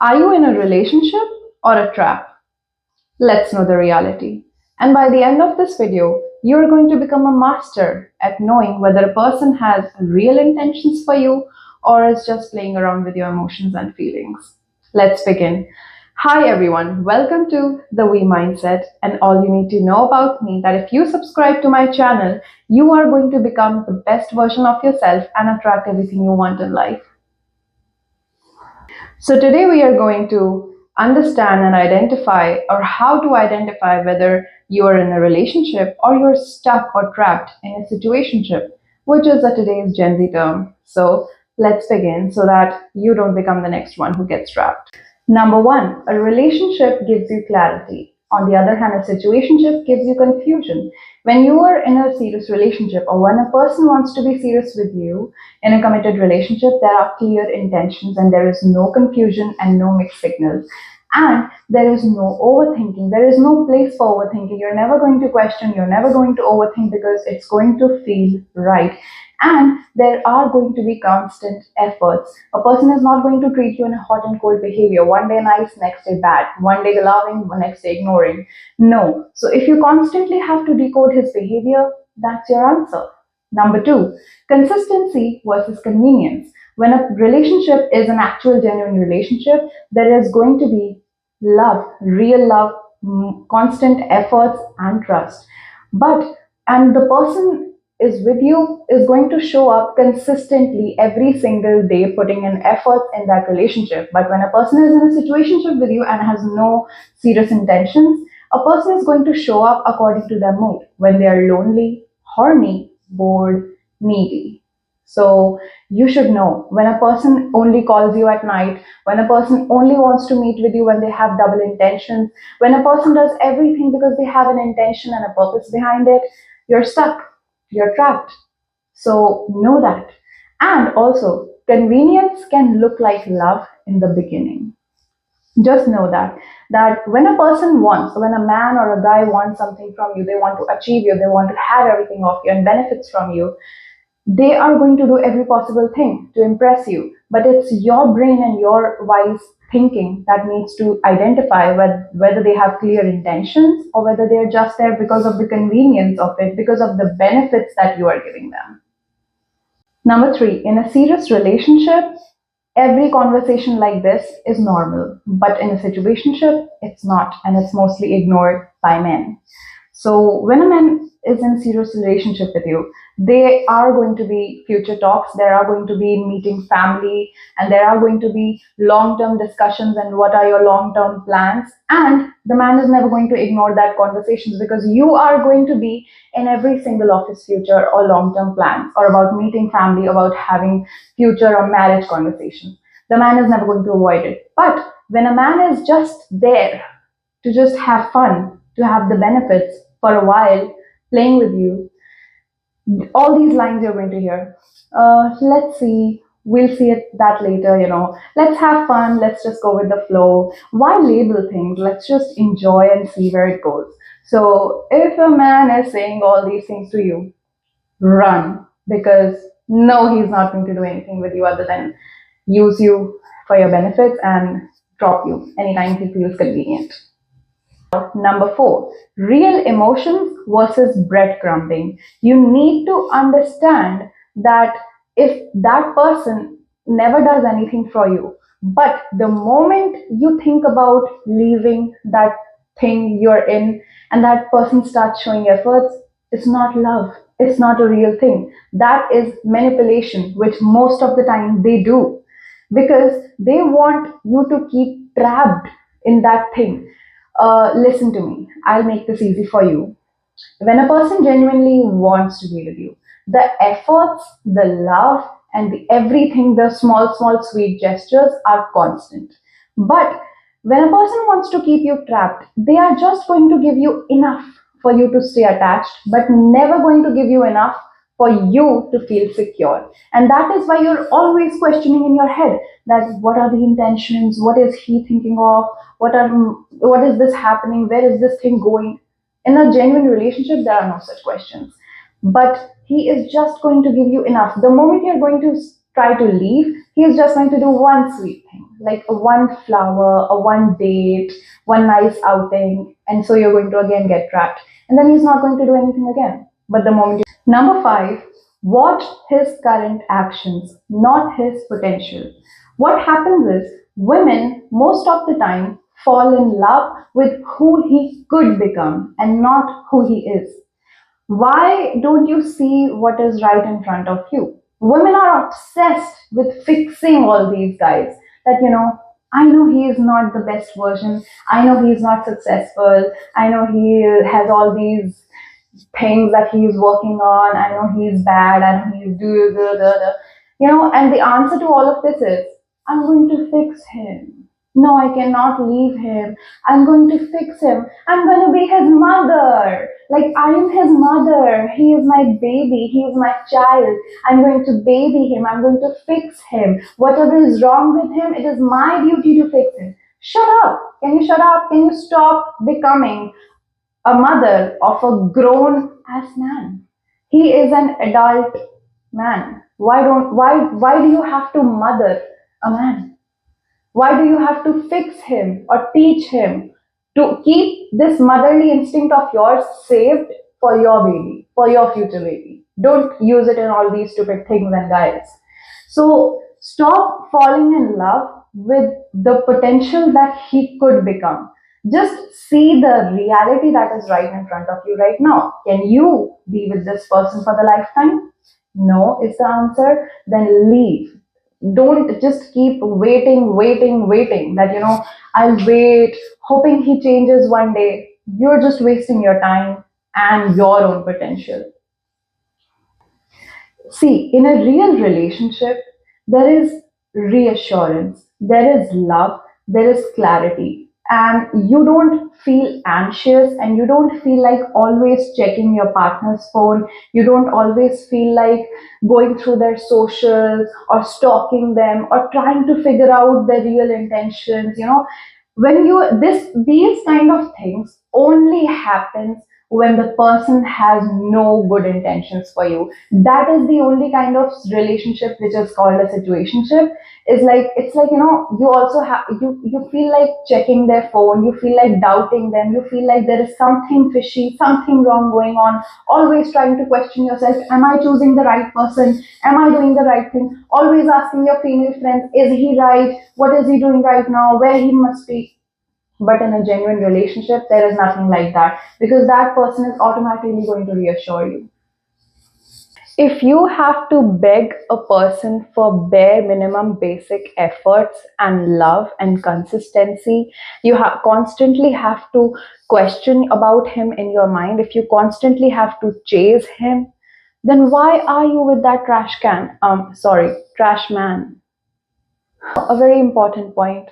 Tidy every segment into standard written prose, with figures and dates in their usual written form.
Are you in a relationship or a trap? Let's know the reality. And by the end of this video, you're going to become a master at knowing whether a person has real intentions for you or is just playing around with your emotions and feelings. Let's begin. Hi everyone, welcome to the We Mindset, and all you need to know about me that if you subscribe to my channel, you are going to become the best version of yourself and attract everything you want in life. So today we are going to understand and identify, or how to identify whether you are in a relationship or you're stuck or trapped in a situationship, which is a today's Gen Z term. So let's begin so that you don't become the next one who gets trapped. Number one, a relationship gives you clarity. On the other hand, a situationship gives you confusion. When you are in a serious relationship, or when a person wants to be serious with you in a committed relationship, there are clear intentions and there is no confusion and no mixed signals. And there is no overthinking. There is no place for overthinking. You're never going to question, you're never going to overthink because it's going to feel right. And there are going to be constant efforts. A person is not going to treat you in a hot and cold behavior. One day nice, next day bad. One day loving, next day ignoring. No. So if you constantly have to decode his behavior, that's your answer. Number two, consistency versus convenience. When a relationship is an actual genuine relationship, there is going to be love, real love, constant efforts and trust. And the person is with you is going to show up consistently every single day, putting in effort in that relationship. But when a person is in a situationship with you and has no serious intentions, a person is going to show up according to their mood, when they are lonely, horny, bored, needy. So you should know, when a person only calls you at night, when a person only wants to meet with you when they have double intentions, when a person does everything because they have an intention and a purpose behind it, you're stuck, you're trapped. So know that. And also, convenience can look like love in the beginning. Just know that when a person wants, when a man or a guy wants something from you, they want to achieve you, they want to have everything of you and benefits from you, they are going to do every possible thing to impress you. But it's your brain and your wise thinking that needs to identify whether they have clear intentions or whether they're just there because of the convenience of it, because of the benefits that you are giving them. Number three, in a serious relationship, every conversation like this is normal, but in a situationship, it's not, and it's mostly ignored by men. So when a man is in serious relationship with you, there are going to be future talks, there are going to be meeting family, and there are going to be long-term discussions and what are your long-term plans. And the man is never going to ignore that conversations, because you are going to be in every single of his future or long-term plans, or about meeting family, about having future or marriage conversations. The man is never going to avoid it. But when a man is just there to just have fun, to have the benefits for a while, playing with you, all these lines you're going to hear. Let's see, we'll see it that later, Let's have fun, let's just go with the flow. Why label things? Let's just enjoy and see where it goes. So if a man is saying all these things to you, run, because no, he's not going to do anything with you other than use you for your benefits and drop you anytime he feels convenient. Number four, real emotions versus breadcrumbing. You need to understand that if that person never does anything for you, but the moment you think about leaving that thing you're in and that person starts showing efforts, it's not love. It's not a real thing. That is manipulation, which most of the time they do, because they want you to keep trapped in that thing. Listen to me, I'll make this easy for you. When a person genuinely wants to be with you, the efforts, the love, and the everything, the small sweet gestures are constant. But when a person wants to keep you trapped, they are just going to give you enough for you to stay attached, but never going to give you enough for you to feel secure. And that is why you're always questioning in your head that what are the intentions, what is he thinking of, what is this happening, where is this thing going. In a genuine relationship, there are no such questions, but he is just going to give you enough. The moment you're going to try to leave, He's just going to do one sweet thing, like a one flower, a one date, one nice outing, and so you're going to again get trapped. And then he's not going to do anything again. But the moment you. Number five, watch his current actions, not his potential. What happens is women, most of the time, fall in love with who he could become and not who he is. Why don't you see what is right in front of you? Women are obsessed with fixing all these guys. That, I know he is not the best version. I know he is not successful. I know he has all these things that he's working on. I know he's bad. I know he's and the answer to all of this is, I'm going to fix him. No, I cannot leave him. I'm going to fix him. I'm going to be his mother. Like, I am his mother. He is my baby. He is my child. I'm going to baby him. I'm going to fix him. Whatever is wrong with him, it is my duty to fix him. Shut up. Can you shut up? Can you stop becoming a mother of a grown ass man? He is an adult man. Why do you have to mother a man? Why do you have to fix him or teach him to keep this motherly instinct of yours saved for your baby, for your future baby? Don't use it in all these stupid things and guys. So stop falling in love with the potential that he could become. Just see the reality that is right in front of you right now. Can you be with this person for the lifetime? No is the answer. Then leave. Don't just keep waiting. That, I'll wait, hoping he changes one day. You're just wasting your time and your own potential. See, in a real relationship, there is reassurance, there is love, there is clarity, and you don't feel anxious and you don't feel like always checking your partner's phone. You don't always feel like going through their socials or stalking them or trying to figure out their real intentions. When you this these kind of things only happens when the person has no good intentions for you. That is the only kind of relationship which is called a situationship. Is like, it's like, you also have, you feel like checking their phone, you feel like doubting them, you feel like there is something fishy, something wrong going on, always trying to question yourself, am I choosing the right person, am I doing the right thing, always asking your female friends, is he right, what is he doing right now, where he must be. But in a genuine relationship, there is nothing like that, because that person is automatically going to reassure you. If you have to beg a person for bare minimum basic efforts and love and consistency, you constantly have to question about him in your mind. If you constantly have to chase him, then why are you with that trash man? A very important point.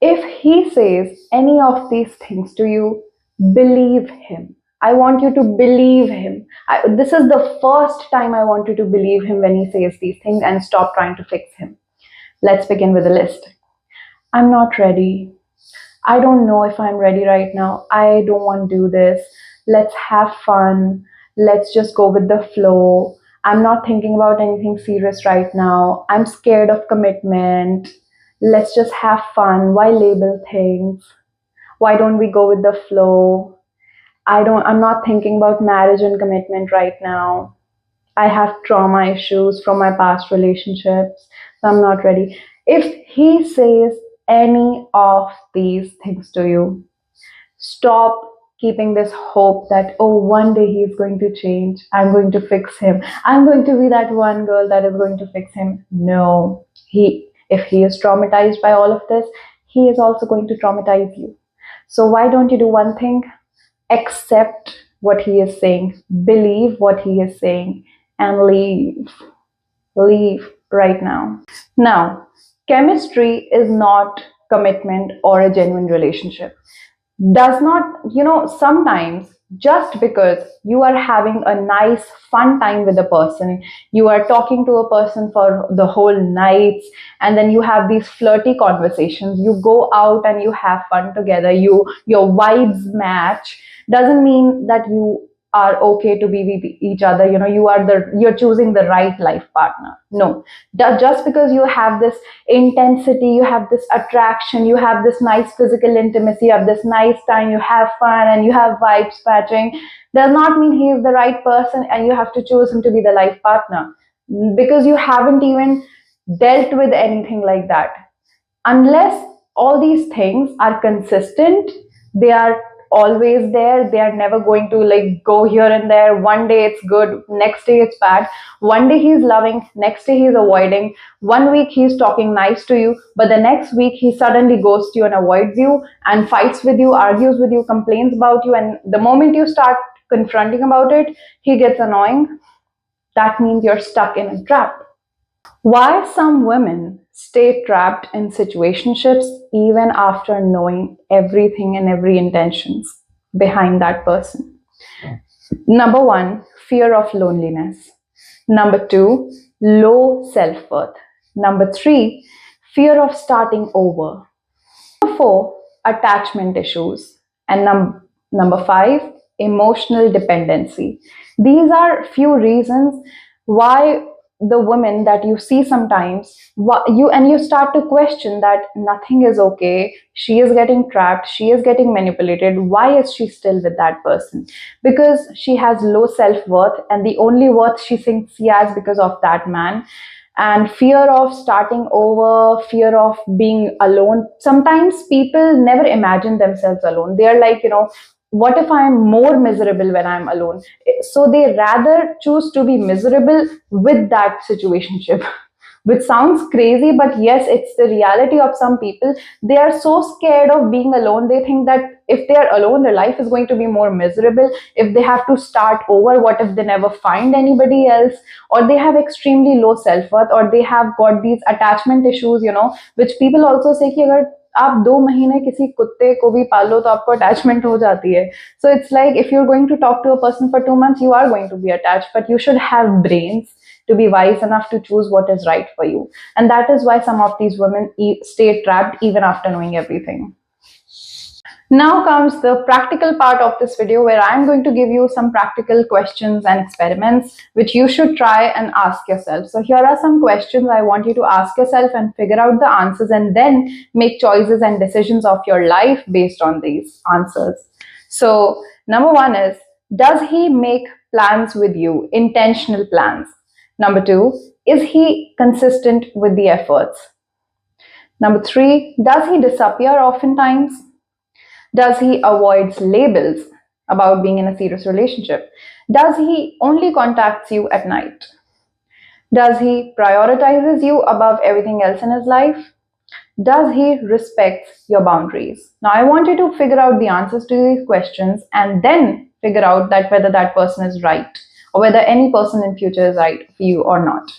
If he says any of these things to you, believe him. I want you to believe him. This is the first time I want you to believe him when he says these things, and stop trying to fix him. Let's begin with a list. I'm not ready. I don't know if I'm ready right now. I don't want to do this. Let's have fun. Let's just go with the flow. I'm not thinking about anything serious right now. I'm scared of commitment. Let's just have fun. Why label things? Why don't we go with the flow? I'm not thinking about marriage and commitment right now. I have trauma issues from my past relationships, so I'm not ready. If he says any of these things to you, stop keeping this hope that, oh, one day he's going to change. I'm going to fix him. I'm going to be that one girl that is going to fix him. No, if he is traumatized by all of this, he is also going to traumatize you. So why don't you do one thing? Accept what he is saying, believe what he is saying, and leave. Leave right now. Now, chemistry is not commitment or a genuine relationship. Does not, sometimes just because you are having a nice fun time with a person, you are talking to a person for the whole nights, and then you have these flirty conversations, you go out and you have fun together, your vibes match, doesn't mean that you are okay to be with each other, you're choosing the right life partner. No, just because you have this intensity, you have this attraction, you have this nice physical intimacy, you have this nice time, you have fun and you have vibes matching, does not mean he is the right person and you have to choose him to be the life partner, because you haven't even dealt with anything like that. Unless all these things are consistent, they are always there, they are never going to like go here and there. One day it's good, next day it's bad. One day he's loving, next day he's avoiding. One week he's talking nice to you, but the next week he suddenly ghosts you and avoids you and fights with you, argues with you, complains about you, and the moment you start confronting about it, he gets annoying. That means you're stuck in a trap. Why some women stay trapped in situationships even after knowing everything and every intentions behind that person. Number one, fear of loneliness. Number two, low self-worth. Number three, fear of starting over. Number four, attachment issues. And number five, emotional dependency. These are few reasons why the women that you see sometimes, you start to question that nothing is okay, she is getting trapped, she is getting manipulated, why is she still with that person? Because she has low self-worth and the only worth she thinks she has because of that man. And fear of starting over, fear of being alone. Sometimes people never imagine themselves alone, they are like, what if I'm more miserable when I'm alone? So they rather choose to be miserable with that situationship. Which sounds crazy, but yes, it's the reality of some people. They are so scared of being alone, they think that if they are alone their life is going to be more miserable. If they have to start over, what if they never find anybody else? Or they have extremely low self-worth, or they have got these attachment issues, which people also say कि अगर आप 2 महीने किसी कुत्ते को भी पालो तो आपको अटैचमेंट हो जाती है. So it's like if you're going to talk to a person for 2 months, you are going to be attached, but you should have brains to be wise enough to choose what is right for you. And that is why some of these women stay trapped even after knowing everything. Now comes the practical part of this video, where I'm going to give you some practical questions and experiments which you should try and ask yourself. So here are some questions I want you to ask yourself and figure out the answers, and then make choices and decisions of your life based on these answers. So number one is, does he make plans with you, intentional plans? Number two, is he consistent with the efforts? Number three, does he disappear oftentimes? Does he avoid labels about being in a serious relationship? Does he only contacts you at night? Does he prioritizes you above everything else in his life? Does he respect your boundaries? Now, I want you to figure out the answers to these questions and then figure out that whether that person is right, or whether any person in future is right for you or not.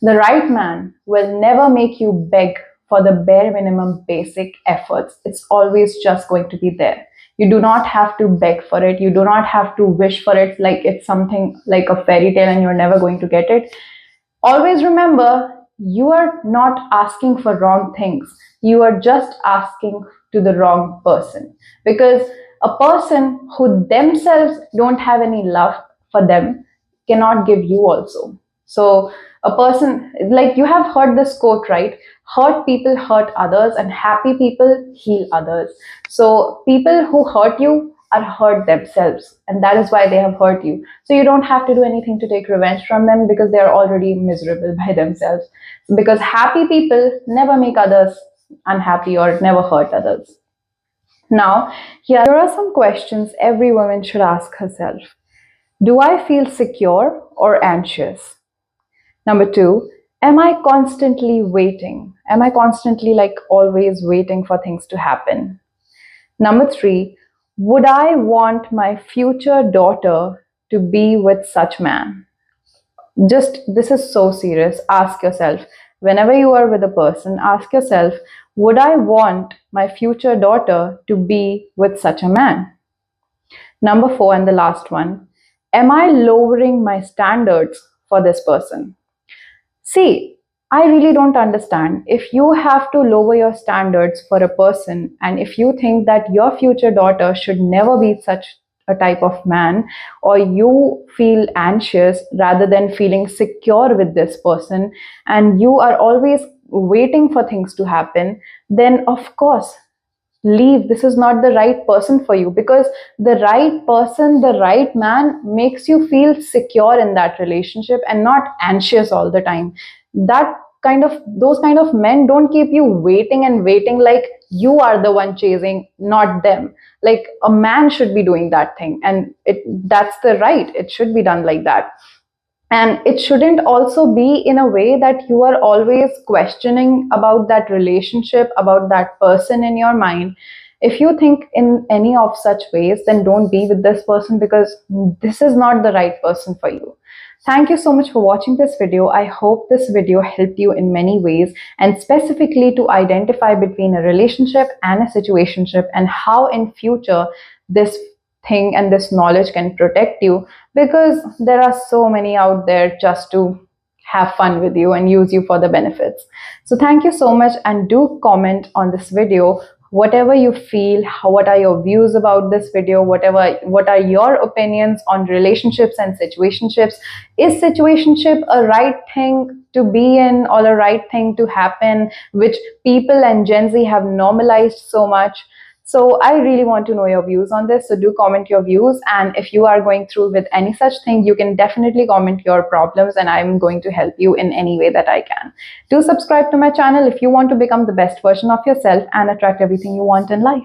The right man will never make you beg for the bare minimum basic efforts. It's always just going to be there. You do not have to beg for it. You do not have to wish for it like it's something like a fairy tale and you're never going to get it. Always remember, you are not asking for wrong things. You are just asking to the wrong person. Because a person who themselves don't have any love for them cannot give you also. So a person, like you have heard this quote, right? Hurt people hurt others and happy people heal others. So people who hurt you are hurt themselves, and that is why they have hurt you. So you don't have to do anything to take revenge from them, because they are already miserable by themselves. Because happy people never make others unhappy or never hurt others. Now, here are some questions every woman should ask herself. Do I feel secure or anxious? Number two, am I constantly waiting? Am I constantly like always waiting for things to happen? Number three, would I want my future daughter to be with such man? Just, this is so serious. Ask yourself, whenever you are with a person, ask yourself, would I want my future daughter to be with such a man? Number four, and the last one, am I lowering my standards for this person? See, I really don't understand. If you have to lower your standards for a person, and if you think that your future daughter should never be such a type of man, or you feel anxious rather than feeling secure with this person, and you are always waiting for things to happen, then of course leave. This is not the right person for you, because the right person, the right man makes you feel secure in that relationship and not anxious all the time. That those kind of men don't keep you waiting and waiting, like you are the one chasing, not them. Like a man should be doing that thing, and that's the right, it should be done like that. And it shouldn't also be in a way that you are always questioning about that relationship, about that person in your mind. If you think in any of such ways, then don't be with this person, because this is not the right person for you. Thank you so much for watching this video. I hope this video helped you in many ways, and specifically to identify between a relationship and a situationship, and how in future this thing and this knowledge can protect you, because there are so many out there just to have fun with you and use you for the benefits. So thank you so much, and do comment on this video whatever you feel. What are your views about this video? What are your opinions on relationships and situationships? Is situationship a right thing to be in, or a right thing to happen, which people and Gen Z have normalized so much? So I really want to know your views on this. So do comment your views. And if you are going through with any such thing, you can definitely comment your problems, and I'm going to help you in any way that I can. Do subscribe to my channel if you want to become the best version of yourself and attract everything you want in life.